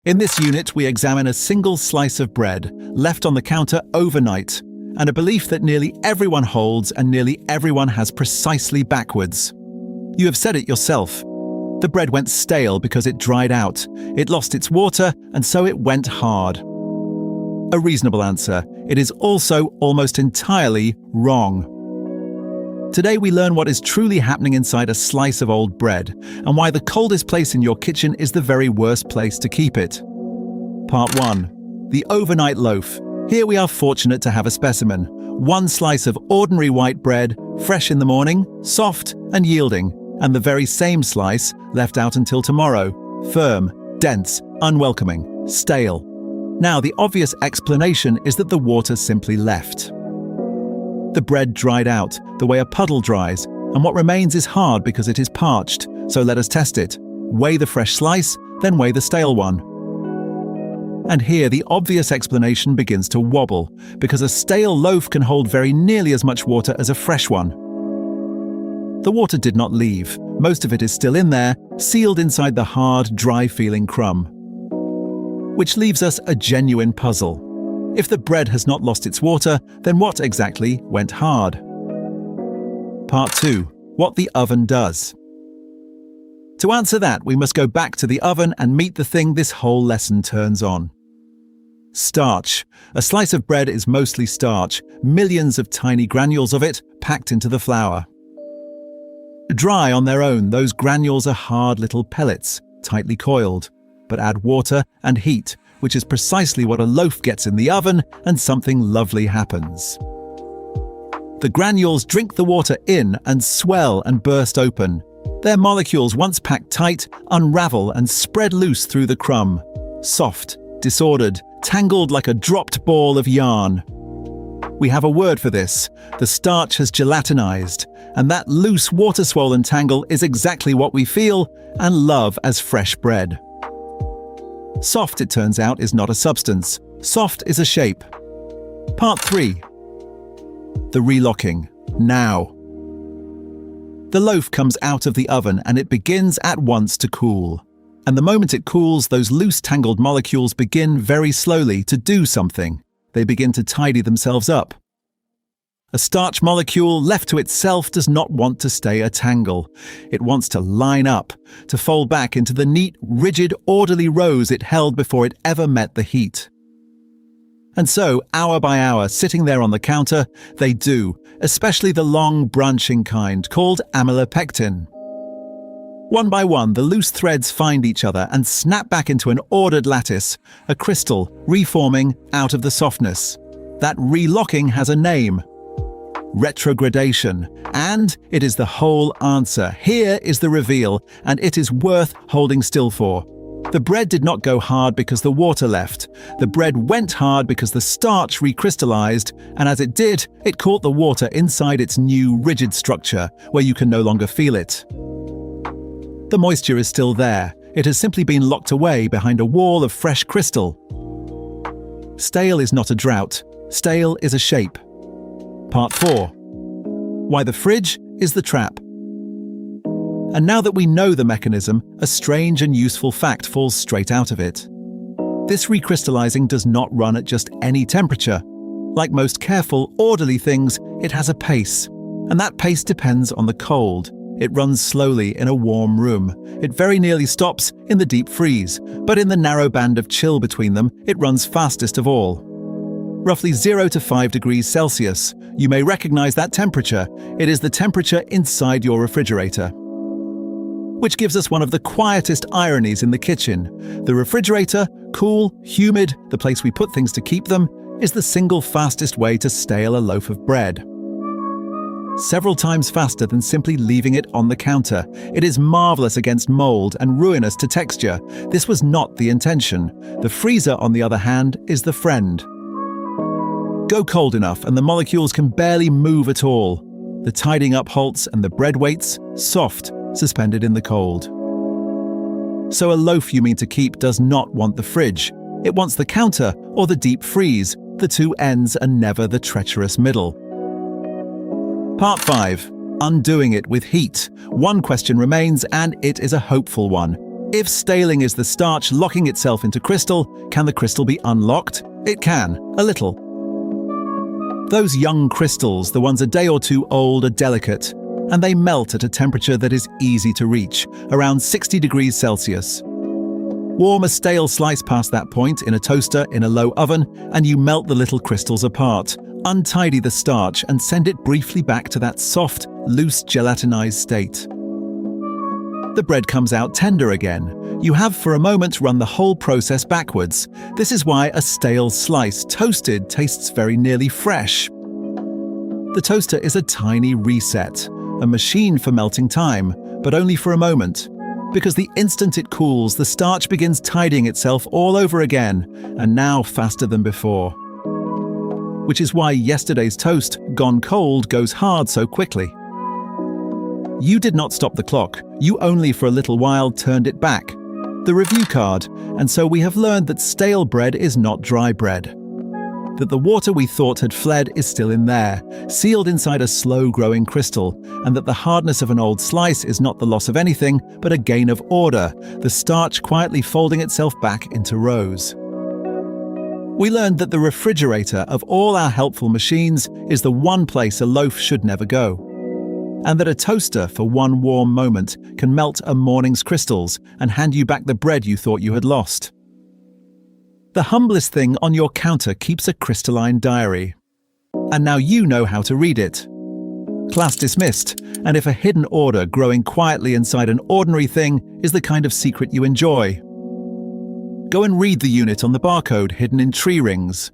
In this unit, we examine a single slice of bread left on the counter overnight, and a belief that nearly everyone holds and nearly everyone has precisely backwards. You have said it yourself. The bread went stale because it dried out, it lost its water, and so it went hard. A reasonable answer. It is also almost entirely wrong. Today we learn what is truly happening inside a slice of old bread, and why the coldest place in your kitchen is the very worst place to keep it. Part 1. The overnight loaf. Here we are fortunate to have a specimen. One slice of ordinary white bread, fresh in the morning, soft and yielding, and the very same slice left out until tomorrow, firm, dense, unwelcoming, stale. Now, the obvious explanation is that the water simply left. The bread dried out, the way a puddle dries, and what remains is hard because it is parched, so let us test it. Weigh the fresh slice, then weigh the stale one. And here the obvious explanation begins to wobble, because a stale loaf can hold very nearly as much water as a fresh one. The water did not leave. Most of it is still in there, sealed inside the hard, dry-feeling crumb. Which leaves us a genuine puzzle. If the bread has not lost its water, then what exactly went hard? Part 2. What the oven does. To answer that, we must go back to the oven and meet the thing this whole lesson turns on. Starch. A slice of bread is mostly starch, millions of tiny granules of it packed into the flour. Dry on their own, those granules are hard little pellets, tightly coiled. But add water and heat, which is precisely what a loaf gets in the oven, and something lovely happens. The granules drink the water in and swell and burst open. Their molecules, once packed tight, unravel and spread loose through the crumb. Soft, disordered, tangled like a dropped ball of yarn. We have a word for this. The starch has gelatinized, and that loose, water-swollen tangle is exactly what we feel and love as fresh bread. Soft, it turns out, is not a substance. Soft is a shape. Part 3. The relocking. Now. The loaf comes out of the oven and it begins at once to cool. And the moment it cools, those loose tangled molecules begin very slowly to do something. They begin to tidy themselves up. A starch molecule left to itself does not want to stay a tangle. It wants to line up, to fold back into the neat, rigid, orderly rows it held before it ever met the heat. And so, hour by hour, sitting there on the counter, they do, especially the long, branching kind, called amylopectin. One by one, the loose threads find each other and snap back into an ordered lattice, a crystal, reforming out of the softness. That relocking has a name. Retrogradation. And it is the whole answer. Here is the reveal, and it is worth holding still for. The bread did not go hard because the water left. The bread went hard because the starch recrystallized, and as it did, it caught the water inside its new, rigid structure, where you can no longer feel it. The moisture is still there. It has simply been locked away behind a wall of fresh crystal. Stale is not a drought. Stale is a shape. Part 4. Why the fridge is the trap. And now that we know the mechanism, a strange and useful fact falls straight out of it. This recrystallizing does not run at just any temperature. Like most careful, orderly things, it has a pace. And that pace depends on the cold. It runs slowly in a warm room. It very nearly stops in the deep freeze. But in the narrow band of chill between them, it runs fastest of all. Roughly 0 to 5 degrees Celsius. You may recognize that temperature. It is the temperature inside your refrigerator. Which gives us one of the quietest ironies in the kitchen. The refrigerator, cool, humid, the place we put things to keep them, is the single fastest way to stale a loaf of bread. Several times faster than simply leaving it on the counter. It is marvelous against mold and ruinous to texture. This was not the intention. The freezer, on the other hand, is the friend. Go cold enough and the molecules can barely move at all. The tidying up halts and the bread waits, soft, suspended in the cold. So a loaf you mean to keep does not want the fridge. It wants the counter or the deep freeze, the two ends and never the treacherous middle. Part 5. Undoing it with heat. One question remains, and it is a hopeful one. If staling is the starch locking itself into crystal, can the crystal be unlocked? It can, a little. Those young crystals, the ones a day or two old, are delicate, and they melt at a temperature that is easy to reach, around 60 degrees Celsius. Warm a stale slice past that point in a toaster in a low oven, and you melt the little crystals apart, untidy the starch, and send it briefly back to that soft, loose gelatinized state. The bread comes out tender again. You have for a moment run the whole process backwards. This is why a stale slice, toasted, tastes very nearly fresh. The toaster is a tiny reset, a machine for melting time, but only for a moment. Because the instant it cools, the starch begins tidying itself all over again, and now faster than before. Which is why yesterday's toast, gone cold, goes hard so quickly. You did not stop the clock, you only for a little while turned it back. The review card, and so we have learned that stale bread is not dry bread. That the water we thought had fled is still in there, sealed inside a slow-growing crystal, and that the hardness of an old slice is not the loss of anything, but a gain of order, the starch quietly folding itself back into rows. We learned that the refrigerator of all our helpful machines is the one place a loaf should never go. And that a toaster, for one warm moment, can melt a morning's crystals and hand you back the bread you thought you had lost. The humblest thing on your counter keeps a crystalline diary. And now you know how to read it. Class dismissed, and if a hidden order growing quietly inside an ordinary thing is the kind of secret you enjoy, go and read the unit on the barcode hidden in tree rings.